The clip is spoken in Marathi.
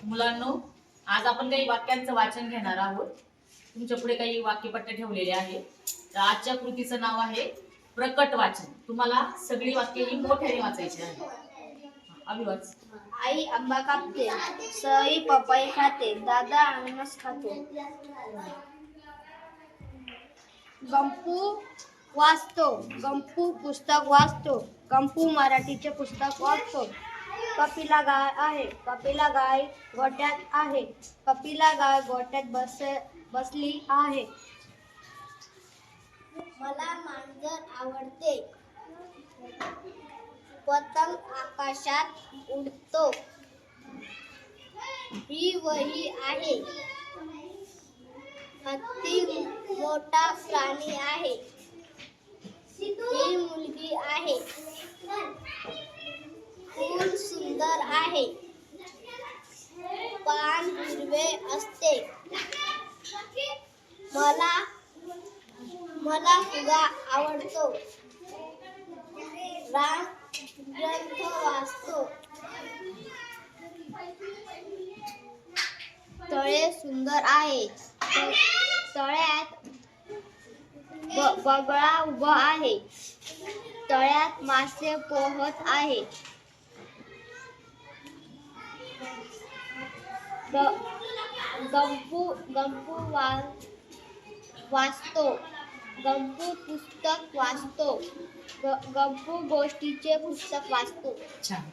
मुलांनो, आज आपण काही वाक्यांचं वाचन घेणार आहोत. तुमच्या पुढे काही वाक्यपट्ट्या ठेवलेले आहे. तर आजच्या कृतीचं नाव आहे प्रकट वाचन. तुम्हाला सगळी वाक्य ही मोठ्याने वाचायची आहेत. अभिवाच. आई आंबा कापते, सई पपई खाते, दादा अननस खातो. गंपू वाचतो, गंपू पुस्तक वाचतो, गंपू मराठीचे पुस्तक वाचतो. कपिला गाय आहे, कपिला गाय गोठ्यात आहे, कपिला गाय गोठ्यात बसली आहे. मला मांजर आवडते, पतंग आकाशात उडतो. ही वही आहे, हत्ती मोठा प्राणी आहे. ही मुलगी आहे, फूल सुंदर आहे, पान हिरवे असते. मला फुगा आवडतो, राम ग्रंथ वाचतो. तळे सुंदर आहे, तळ्यात बगळा उभा आहे, तळ्यात मासे पोहत आहे. गंपू वाचतो, गंपू पुस्तक वाचतो, गंपू गोष्टीचे पुस्तक वाचतो. छान.